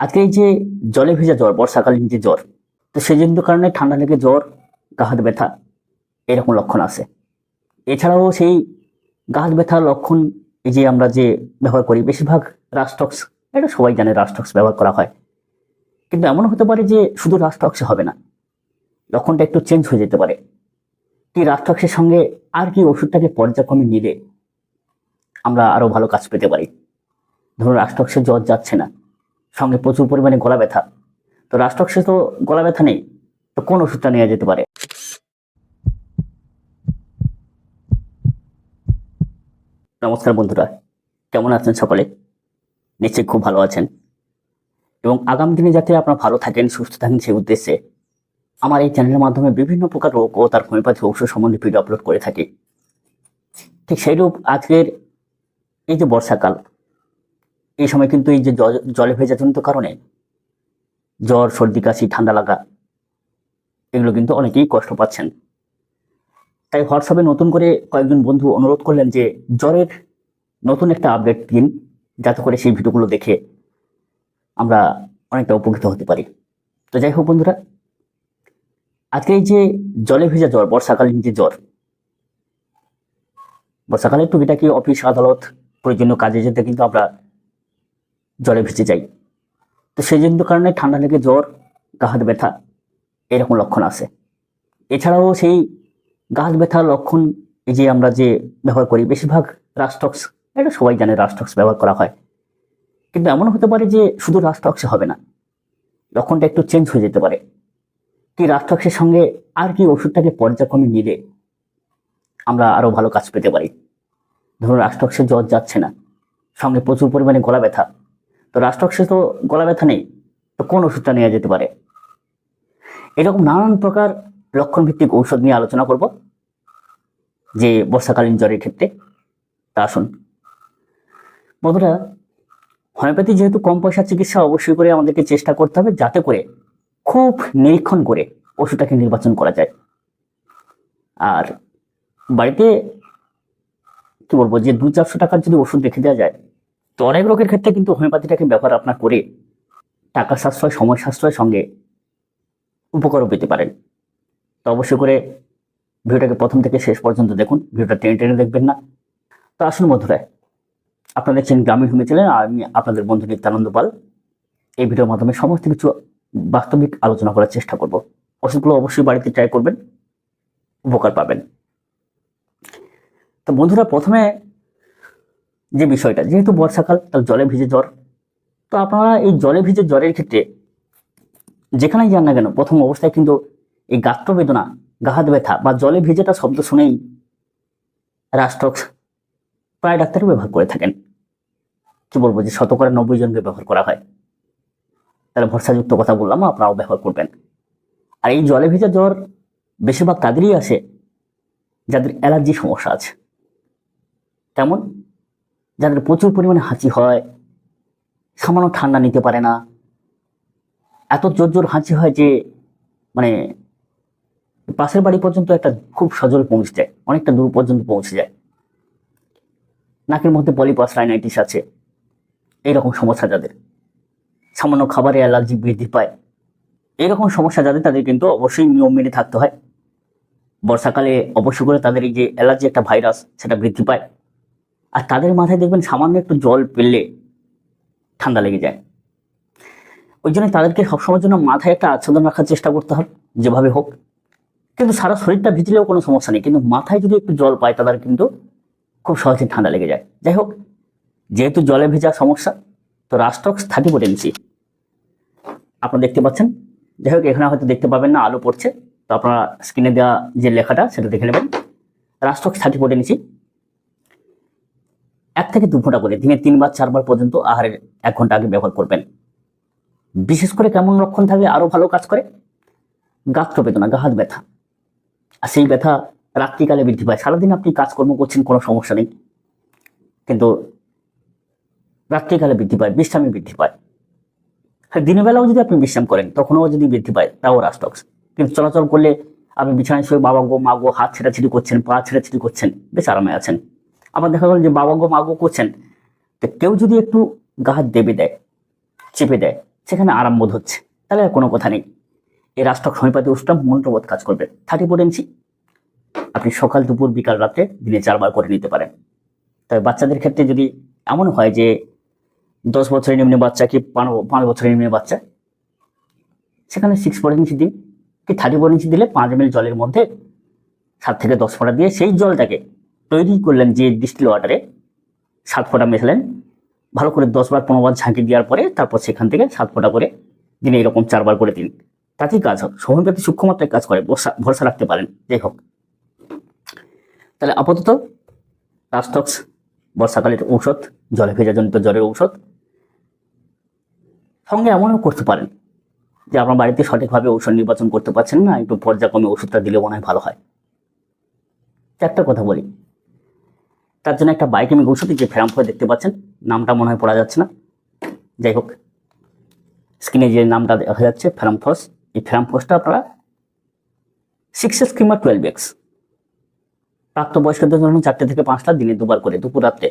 আজকে এই যে জলে ভেজা জ্বর, বর্ষাকালীন যে জ্বর, তো সেজন্য কারণে ঠান্ডা লেগে জ্বর, গা হাত ব্যথা এরকম লক্ষণ আছে। এছাড়াও সেই গা হাত ব্যথার লক্ষণ এই যে আমরা যে ব্যবহার করি বেশিরভাগ রাস্টক্স, এটা সবাই জানে রাস্টক্স ব্যবহার করা হয়। কিন্তু এমন হতে পারে যে শুধু রাস্টক্সে হবে না, লক্ষণটা একটু চেঞ্জ হয়ে যেতে পারে। কি রাস্টক্সের সঙ্গে আর কি ওষুধটাকে পর্যায়ক্রমে নিলে আমরা আরো ভালো কাজ পেতে পারি। ধরুন রাস্টক্সের জ্বর যাচ্ছে না, সঙ্গে প্রচুর পরিমাণে গলা ব্যথা, তো রাস্টক্সে তো গলা ব্যথা নেই, তো কোন ওষুধটা নেওয়া যেতে পারে? নমস্কার বন্ধুরা, কেমন আছেন সকলে? নিশ্চয়ই খুব ভালো আছেন, এবং আগামী দিনে যাতে আপনারা ভালো থাকেন, সুস্থ থাকেন সেই উদ্দেশ্যে আমার এই চ্যানেলের মাধ্যমে বিভিন্ন প্রকার রোগ ও তার হোমিওপ্যাথি ঔষধ সম্বন্ধে ভিডিও আপলোড করে থাকি। ঠিক সেইরূপ আজকের এই যে বর্ষাকাল, এই সময় কিন্তু এই যে জলে ভেজাজনিত কারণে জ্বর, সর্দি, কাশি, ঠান্ডা লাগা, এগুলো কিন্তু অনেকেই কষ্ট পাচ্ছেন। তাই হোয়াটসঅ্যাপে নতুন করে কয়েকজন বন্ধু অনুরোধ করলেন যে জ্বরের নতুন একটা আপডেট দিন, যাতে করে সেই ভিডিওগুলো দেখে আমরা অনেকটা উপকৃত হতে পারি। তো যাই হোক বন্ধুরা, আজকে এই যে জলে ভেজা জ্বর, বর্ষাকালীন যে জ্বর, বর্ষাকালে টুকিটাকি অফিস আদালত প্রয়োজনীয় কাজে যেতে কিন্তু আমরা জলে ভেজে যাই। তো সেই জন্য কারণে ঠান্ডা লেগে জ্বর, গা হাত ব্যথা এরকম লক্ষণ আছে। এছাড়াও সেই গা হাত ব্যথার লক্ষণ এই যে আমরা যে ব্যবহার করি বেশিরভাগ রাস্টক্স, এটা সবাই জানে রাস্টক্স ব্যবহার করা হয়। কিন্তু এমন হতে পারে যে শুধু রাস্টক্সে হবে না, লক্ষণটা একটু চেঞ্জ হয়ে যেতে পারে। কি রাস্টক্সের সঙ্গে আর কি ওষুধটাকে পর্যায়ক্রমে নিলে আমরা আরো ভালো কাজ পেতে পারি। ধরুন রাস্টক্সের জ্বর যাচ্ছে না, সঙ্গে প্রচুর পরিমাণে গলা ব্যথা, তো রাস্টক্সে তো গলা ব্যথা নেই, তো কোন ওষুধটা নেওয়া যেতে পারে? এরকম নানান প্রকার লক্ষণ ভিত্তিক ঔষধ নিয়ে আলোচনা করব যে বর্ষাকালীন জ্বরের ক্ষেত্রে। তা আসুন বন্ধুরা, হোমিওপ্যাথি যেহেতু কম পয়সার চিকিৎসা, অবশ্যই করে আমাদেরকে চেষ্টা করতে হবে যাতে করে খুব নিরীক্ষণ করে ওষুধটাকে নির্বাচন করা যায়। আর বাড়িতে কি বলবো, যে 200-400 টাকার যদি ওষুধ রেখে দেওয়া যায়, তো অনেক রোগের ক্ষেত্রে কিন্তু হোমিওপ্যাথিটাকে ব্যবহার আপনার করে টাকা সাশ্রয়, সময় সাশ্রয়ের সঙ্গে উপকারও পেতে পারেন। তো অবশ্যই করে ভিডিওটাকে প্রথম থেকে শেষ পর্যন্ত দেখুন, ভিডিওটা টেনে টেনে দেখবেন না। তো আসুন বন্ধুরা, আপনারা দেখছেন গ্রামীণ হোমিও চ্যানেল, আর আমি আপনাদের বন্ধু নিত্যানন্দ পাল। এই ভিডিওর মাধ্যমে সমস্ত কিছু বাস্তবিক আলোচনা করার চেষ্টা করব। ওষুধগুলো অবশ্যই বাড়িতে ট্রাই করবেন, উপকার পাবেন। তো বন্ধুরা, প্রথমে যে বিষয়টা, যেহেতু বর্ষাকাল, তার জলে ভিজে জ্বর, তো আপনারা এই জলে ভিজে জ্বরের ক্ষেত্রে যেখানেই যান না কেন, প্রথম অবস্থায় কিন্তু এই গাত্রবেদনা, গা হাত ব্যথা বা জলে ভিজেটা শব্দ শুনেই রাস্টক্স প্রায় ডাক্তারই ব্যবহার করে থাকেন। কি বলবো, যে 90 জনকে ব্যবহার করা হয়। তাহলে ভরসাযুক্ত কথা বললাম, আপনারাও ব্যবহার করবেন। আর এই জলে ভেজা জ্বর বেশিরভাগ তাদেরই আসে যাদের অ্যালার্জি সমস্যা আছে। তেমন যাদের প্রচুর পরিমাণে হাঁচি হয়, সামান্য ঠান্ডা নিতে পারে না, এত জোর জোর হাঁচি হয় যে মানে পাশের বাড়ি পর্যন্ত একটা খুব সজল পৌঁছে যায়, অনেকটা দূর পর্যন্ত পৌঁছে যায়। নাকের মধ্যে পলিপাস, রাইনাইটিস আছে, এইরকম সমস্যা যাদের, সামান্য খাবারে অ্যালার্জি বৃদ্ধি পায়, এরকম সমস্যা যাদের, তাদের কিন্তু অবশ্যই নিয়ম মেনে থাকতে হয়। বর্ষাকালে অবশ্যই করে তাদের এই যে অ্যালার্জি একটা ভাইরাস, সেটা বৃদ্ধি পায়। আর তাদের মাথায় দেখবেন সামান্য একটু জল পেলে ঠান্ডা লেগে যায়। ওই জন্য তাদেরকে সবসময়ের জন্য মাথায় একটা আচ্ছাদন রাখার চেষ্টা করতে হবে যেভাবে হোক। কিন্তু সারা শরীরটা ভিজলেও কোনো সমস্যা নেই, কিন্তু মাথায় যদি একটু জল পায় তাদের কিন্তু খুব সহজে ঠান্ডা লেগে যায়। যাই হোক, যেহেতু জলে ভেজা সমস্যা, তো রাস্টক্স 30 পোটেন্সি আপনারা দেখতে পাচ্ছেন। যাই হোক, এখানে হয়তো দেখতে পাবেন না, আলো পড়ছে, তো আপনারা স্ক্রিনে দেওয়া যে লেখাটা সেটা দেখে নেবেন। রাস্টক্স 30 পোটেন্সি 1 থেকে 2 ফোঁটা করে দিনে 3 বার 4 বার পর্যন্ত আহারের 1 ঘন্টা আগে ব্যবহার করবেন। বিশেষ করে কেমন লক্ষণ থাকলে আরো ভালো কাজ করে? গাত্রবেদনা, গা হাত ব্যথা, আর সেই ব্যথা রাত্রিকালে বৃদ্ধি পায়। সারাদিন আপনি কাজকর্ম করছেন, কোনো সমস্যা নেই, কিন্তু রাত্রিকালে বৃদ্ধি পায়, বিশ্রামে বৃদ্ধি পায়। হ্যাঁ, দিনের বেলাও যদি আপনি বিশ্রাম করেন তখনও যদি বৃদ্ধি পায়, তাও রাস্টক্স। কিন্তু চলাচল করলে আপনি বিছানায় শুয়ে বাবা গো মা গো হাত ছেঁড়াছিড়ি করছেন, পা ছেঁড়াছিড়ি করছেন, বেশ আরামে আছেন। আবার দেখা গেল যে বাবা গো মা গো করছেন, তো কেউ যদি একটু গা হাত দেবে দেয়, চেপে দেয়, সেখানে আরাম বোধ হচ্ছে, তাহলে আর কোনো কথা নেই। এই রাষ্ট্রক হোমিওপ্যাথি ওষুধটা মন্ত্রবোধ কাজ করবে। 34 ইঞ্চি আপনি সকাল দুপুর বিকাল রাতে দিনে 4 বার করে নিতে পারেন। তবে বাচ্চাদের ক্ষেত্রে যদি এমন হয় যে 10 বছরের নিম্নে বাচ্চা কি 5 বছরের নিম্নে বাচ্চা, সেখানে 6 ইঞ্চি দিন, কি 34 ইঞ্চি দিলে 5 ml জলের মধ্যে 7 থেকে 10 ফোঁটা দিয়ে সেই জলটাকে তৈরি করলেন, যে ডিস্টিল ওয়াটারে 7 ফোঁটা মেশালেন, ভালো করে 10 বার 15 বার ঝাঁকি দেওয়ার পরে তারপর সেখান থেকে 7 ফোঁটা করে দিনে এরকম 4 বার করে দিন, তাতেই কাজ হোক। হোমিওপ্যাথি সূক্ষ্ম মাত্রায় কাজ করে, ভরসা রাখতে পারেন। যাই হোক, তাহলে আপাতত রাস্টক্স বর্ষাকালের ঔষধ, জলে ভেজাজনিত জ্বরের ঔষধ। সঙ্গে এমনও করতে পারেন যে আপনার বাড়িতে সঠিকভাবে ঔষধ নির্বাচন করতে পারছেন না, একটু পর্যায়ক্রমে ওষুধটা দিলে মনে হয় ভালো হয়। একটা কথা বলি, তার জন্য একটা বায়োকেমিক ঔষধ, যে ফেরামফস দেখতে পাচ্ছেন, নামটা মনে হয় পড়া যাচ্ছে না, যাই হোক স্ক্রিনে যে নামটা দেখা যাচ্ছে ফেরামফস, এই ফেরামফসটা আপনারা 6x কিংবা 12x প্রাপ্তবয়স্কদের জন্য 4 থেকে 5টা দিনে 2 বার করে, দুপুর রাত্রে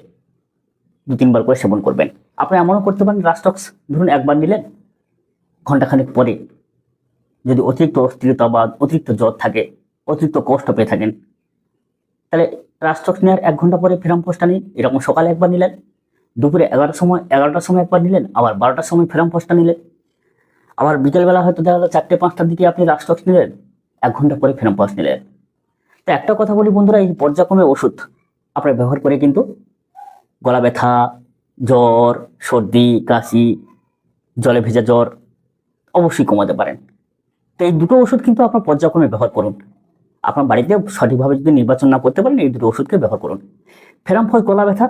2-3 বার করে সেবন করবেন। আপনি এমনও করতে পারেন, রাস্টক্স ধরুন একবার নিলেন, ঘন্টাখানেক পরে যদি অতিরিক্ত অস্থিরতা বা অতিরিক্ত জ্বর থাকে, অতিরিক্ত কষ্ট পেয়ে থাকেন, তাহলে রাস্টক্স নেওয়ার 1 ঘন্টা পরে ফেরামফসটা নিন। এরকম সকালে একবার নিলেন, দুপুরে 11টার সময় একবার নিলেন, আবার 12টার সময় ফেরামফসটা নিলেন, আবার বিকেলবেলা হয়তো দেখা গেলো 4টে-5টার দিকে আপনি রাস্টক্স নিলেন, 1 ঘন্টা পরে ফেরামফস নিলেন। তো একটা কথা বলি বন্ধুরা, এই পর্যায়ক্রমে ওষুধ আপনারা ব্যবহার করে কিন্তু গলা ব্যথা, জ্বর, সর্দি, কাশি, জলে ভেজা জ্বর অবশ্যই কমাতে পারেন। তো এই দুটো ওষুধ কিন্তু আপনার পর্যায়ক্রমে ব্যবহার করুন। আপনার বাড়িতে সঠিকভাবে যদি নির্বাচন না করতে পারেন, এই দুটো ওষুধকে ব্যবহার করুন। ফেরামফস গলা ব্যথা,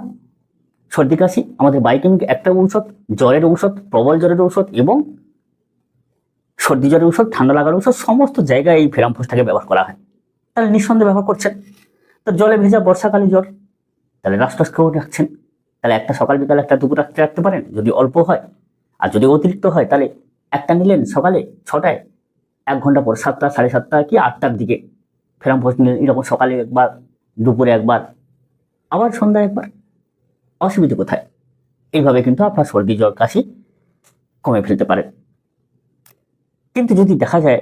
সর্দি কাশি, আমাদের বায়োকেমিক একটা ঔষধ, জ্বরের ঔষধ, প্রবল জ্বরের ঔষধ এবং সর্দি জ্বরের ঔষধ, ঠান্ডা লাগার ঔষধ, সমস্ত জায়গায় এই ফেরামফসটাকে ব্যবহার করা হয়। তাহলে নিঃসন্দেহে ব্যবহার করছেন। তো জলে ভেজা বর্ষাকালে জ্বর, তাহলে রাস্টক্সকেও রাখছেন। তাহলে একটা সকাল বিকাল, একটা দুপুর রাত্রে রাখতে পারেন যদি অল্প হয়, আর যদি অতিরিক্ত হয় তাহলে একটা নিলেন সকালে 6টায়, 1 ঘন্টা পর 7টা, 7:30 কি 8টার দিকে ফেরামফস নিলেন, এরকম সকালে একবার, দুপুরে একবার, আবার সন্ধ্যায় একবার। অসুবিধা কোথায়? এইভাবে কিন্তু আপনার সর্দি জ্বর কাশি কমে ফেলতে পারেন। কিন্তু যদি দেখা যায়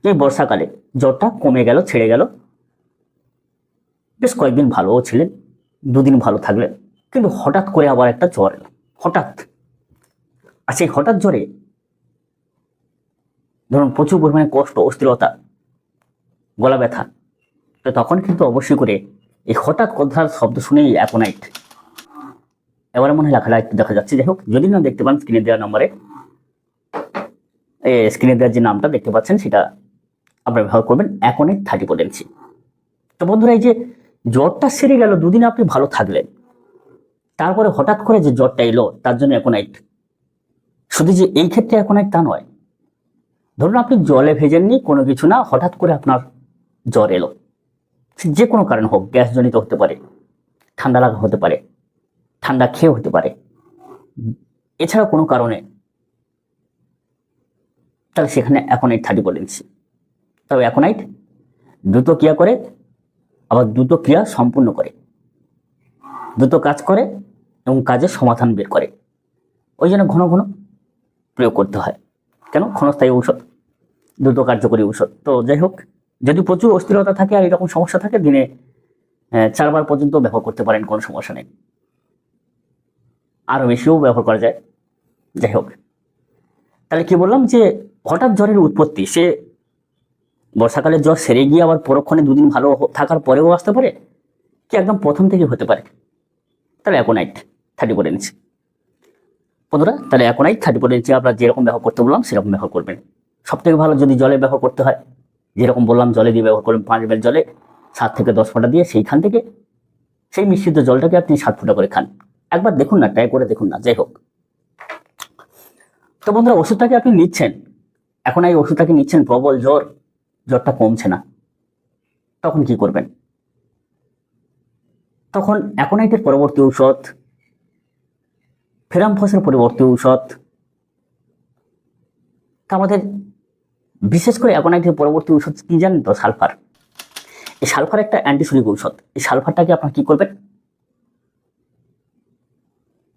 যে বর্ষাকালে জ্বরটা কমে গেল, ছেড়ে গেল, বেশ কয়েকদিন ভালোও ছিলেন, 2 দিন ভালো থাকলেন, কিন্তু হঠাৎ করে আবার একটা জ্বর এলো, হঠাৎ। আর সেই হঠাৎ জ্বরে ধরুন প্রচুর পরিমাণে কষ্ট, অস্থিরতা, গলা ব্যথা, তো তখন কিন্তু অবশ্যই করে এই হঠাৎ কথার শব্দ শুনেই অ্যাকোনাইট, এবারে মনে হয় লেখাটা একটু দেখা যাচ্ছে, যাই হোক যদি না দেখতে পান স্ক্রিনে দেওয়া নম্বরে, স্ক্রিনে দেওয়ার যে নামটা দেখতে পাচ্ছেন সেটা আপনারা ব্যবহার করবেন, অ্যাকোনাইট 30 তো বন্ধুরা, এই যে জ্বরটা সেরে গেল, 2 দিন আপনি ভালো থাকলেন, তারপরে হঠাৎ করে যে জ্বরটা এলো, তার জন্য অ্যাকোনাইট। শুধু যে এই ক্ষেত্রে অ্যাকোনাইট তা নয়, ধরুন আপনি জলে ভেজেননি, কোনো কিছু না, হঠাৎ করে আপনার জ্বর এলো, যে কোনো কারণ হোক, গ্যাসজনিত হতে পারে, ঠান্ডা লাগা হতে পারে, ঠান্ডা খেয়ে হতে পারে, এছাড়া কোনো কারণে, তাহলে সেখানে অ্যাকোনাইট 30 তবে অ্যাকোনাইট দ্রুত ক্রিয়া করে, আবার দ্রুত ক্রিয়া সম্পূর্ণ করে, দ্রুত কাজ করে এবং কাজের সমাধান বের করে। ওই জন্য ঘন ঘন প্রয়োগ করতে হয়। কেন? ক্ষণস্থায়ী ঔষধ, দ্রুত কার্যকরী ঔষধ। তো যাই হোক, যদি প্রচুর অস্থিরতা থাকে আর এরকম সমস্যা থাকে, দিনে 4 বার পর্যন্ত ব্যবহার করতে পারেন, কোনো সমস্যা নেই, আরও বেশিও ব্যবহার করা যায়। যাই হোক, তাহলে কি বললাম যে হঠাৎ জ্বরের উৎপত্তি, সে বর্ষাকালের জ্বর সেরে গিয়ে আবার পরক্ষণে 2 দিন ভালো থাকার পরেও আসতে পারে, কি একদম প্রথম থেকে হতে পারে, তাহলে অ্যাকোনাইট 30 বন্ধুরা। তাহলে অ্যাকোনাইট 30 আপনারা যেরকম ব্যবহার করতে বললাম সেরকম ব্যবহার করবেন। সব থেকে ভালো যদি জলে ব্যবহার করতে হয়, যেরকম বললাম জলে দিয়ে ব্যবহার করবেন, 5 ml জলে 7 থেকে 10 ফোঁটা দিয়ে, সেইখান থেকে সেই মিশ্রিত জলটাকে আপনি 7 ফোঁটা করে খান। একবার দেখুন না, ট্রাই করে দেখুন না। যাই হোক, তো বন্ধুরা, ওষুধটাকে আপনি নিচ্ছেন, এখন এই ওষুধটাকে নিচ্ছেন, প্রবল জ্বর, জ্বরটা কমছে না, তখন কি করবেন? তখন অ্যাকোনাইটের পরবর্তী ঔষধ, ফেরামফসের পরবর্তী ঔষধ, আমাদের বিশেষ করে অ্যাকোনাইটের পরবর্তী ঔষধ কি জানেন তো? সালফার। এই সালফার একটা অ্যান্টিসোডিক ঔষধ। এই সালফারটাকে আপনার কি করবেন,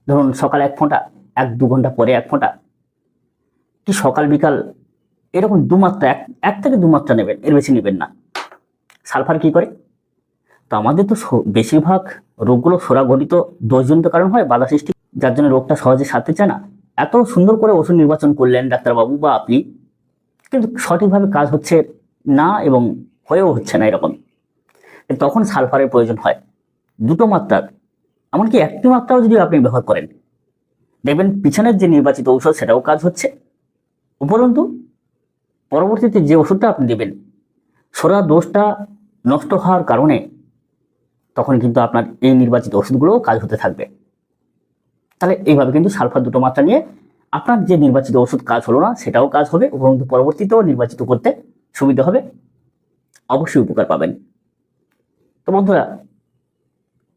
ধরুন সকালে 1 ফোঁটা, 1-2 ঘন্টা পরে 1 ফোঁটা, কি সকাল বিকাল এরকম 2 মাত্রা, 1 থেকে 2 মাত্রা নেবেন, এর বেশি নেবেন না। সালফার কি করে? তো আমাদের তো বেশিরভাগ রোগগুলো সোরাঘটিত দোষজনিত কারণ হয়, বাধা সৃষ্টি, যার জন্য রোগটা সহজে সারতে চায় না। এত সুন্দর করে ওষুধ নির্বাচন করলেন ডাক্তারবাবু বা আপনি, কিন্তু সঠিকভাবে কাজ হচ্ছে না এবং হয়েও হচ্ছে না এরকম, তখন সালফারের প্রয়োজন হয় 2 মাত্রার, এমনকি 1 মাত্রাও যদি আপনি ব্যবহার করেন, দেখবেন পিছনের যে নির্বাচিত ঔষধ সেটাও কাজ হচ্ছে, উপরন্তু পরবর্তীতে যে ওষুধটা আপনি দেবেন সোরা দোষটা নষ্ট হওয়ার কারণে তখন কিন্তু আপনার এই নির্বাচিত ওষুধগুলোও কাজ হতে থাকবে। তাহলে এইভাবে কিন্তু সালফার 2 মাত্রা নিয়ে আপনার যে নির্বাচিত ওষুধ কাজ হলো না সেটাও কাজ হবে, উপরন্তু পরবর্তীতেও নির্বাচিত করতে সুবিধা হবে, অবশ্যই উপকার পাবেন। তো বন্ধুরা,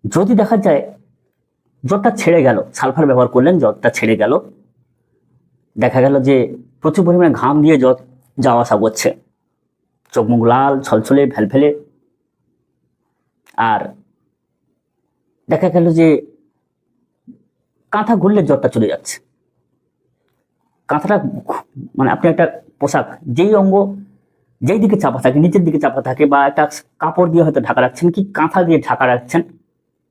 যদি দেখা যায় জ্বরটা ছেড়ে গেল, সালফার ব্যবহার করলেন, জ্বরটা ছেড়ে গেল, দেখা গেল যে প্রচুর পরিমাণে ঘাম দিয়ে জ্বর যাওয়া আসা করছে, চোখ মুখ লাল ছলছলে ফেলফেলে, আর দেখা গেল যে কাঁথা ঘুরলে জ্বরটা চলে যাচ্ছে। কাঁথাটা মানে আপনি একটা পোশাক যেই অঙ্গ যেই দিকে চাপা থাকে, নিচের দিকে চাপা থাকে, বা একটা কাপড় দিয়ে হয়তো ঢাকা রাখছেন কি কাঁথা দিয়ে ঢাকা রাখছেন,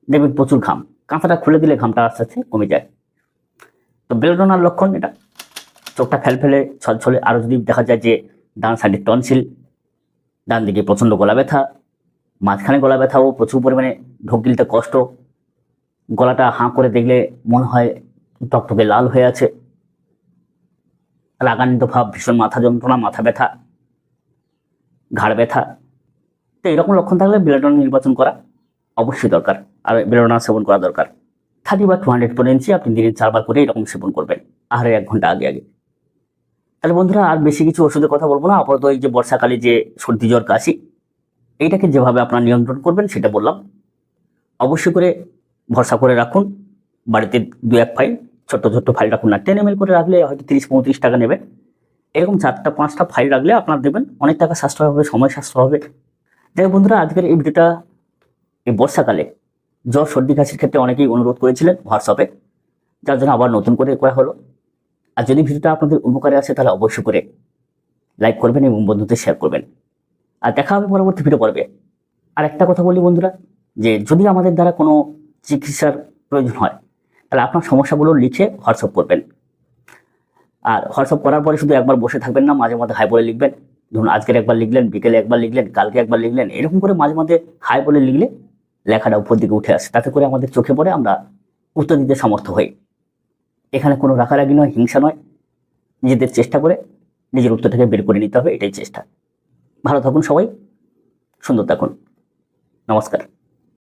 দেখবেন প্রচুর ঘাম, কাঁথাটা খুলে দিলে ঘামটা আস্তে আস্তে কমে যায়। তো বেলোডোনার লক্ষণ এটা, চোখটা ফেলফেলে ছলছলে। আরও যদি দেখা যায় যে ডান সাইডে টনসিল, ডান দিকে প্রচণ্ড গলা ব্যথা, মাঝখানে গলা ব্যথাও প্রচুর পরিমাণে, ঢোক গিলতে কষ্ট, গলাটা হাঁ করে দেখলে মনে হয় টকটকে লাল হয়ে আছে, রাগান্বিত ভাব, ভীষণ মাথা যন্ত্রণা, মাথা ব্যথা, ঘাড় ব্যথা, তো এরকম লক্ষণ থাকলে বেলোডোনা নির্বাচন করা অবশ্যই দরকার, আর বেলোডোনা সেবন করা দরকার। 30 বা 200 পটেন্সি আপনি দিনে 4 বার করে এরকম সেবন করবেন, আহারের 1 ঘন্টা আগে আগে। তাহলে বন্ধুরা, আর বেশি কিছু ওষুধের কথা বলবো না, আপাতত এই যে বর্ষাকালে যে সর্দি জ্বর কাশি, এইটাকে যেভাবে আপনারা নিয়ন্ত্রণ করবেন সেটা বললাম। অবশ্যই করে ভরসা করে রাখুন, বাড়িতে 2-1 ফাইল, ছোট্ট ছোট্ট ফাইল রাখুন না, 10 ml করে রাখলে হয়তো 30-35 টাকা নেবে, এরকম 4টা-5টা ফাইল রাখলে আপনার দেখবেন অনেক টাকা সাশ্রয় হবে, সময় সাশ্রয় হবে। যাই হোক বন্ধুরা, আজকের এই ভিডিওটা এই বর্ষাকালে জ্বর সর্দি কাশির ক্ষেত্রে অনেকেই অনুরোধ করেছিলেন হোয়াটসঅ্যাপে, যার জন্য আবার নতুন করে করা হলো। আর যদি ভিডিওটা আপনাদের উপকারে আসে তাহলে অবশ্যই করে লাইক করবেন এবং বন্ধুদের শেয়ার করবেন, আর দেখা হবে পরবর্তী ভিডিও পর্বে। আর একটা কথা বলি বন্ধুরা, যে যদি আমাদের দ্বারা কোনো চিকিৎসার প্রয়োজন হয় তাহলে আপনার সমস্যাগুলো লিখে হোয়াটসঅ্যাপ করবেন, আর হোয়াটসঅ্যাপ করার পরে শুধু একবার বসে থাকবেন না, মাঝে মধ্যে হাই বলে লিখবেন। ধরুন আজকের একবার লিখলেন, বিকেলে একবার লিখলেন, কালকে একবার লিখলেন, এরকম করে মাঝে মধ্যে হাই বলে লিখলে লেখাটা উপর দিকে উঠে আসে, তাতে করে আমাদের চোখে পড়ে, আমরা উত্তর দিতে সমর্থ হই। এখানে কোনো রাগারাগি নয়, হিংসা নয়, নিজেদের চেষ্টা করে নিজের উত্তরটাকে বের করে নিতে হবে, এটাই চেষ্টা। ভালো থাকুন সবাই, সুন্দর থাকুন, নমস্কার।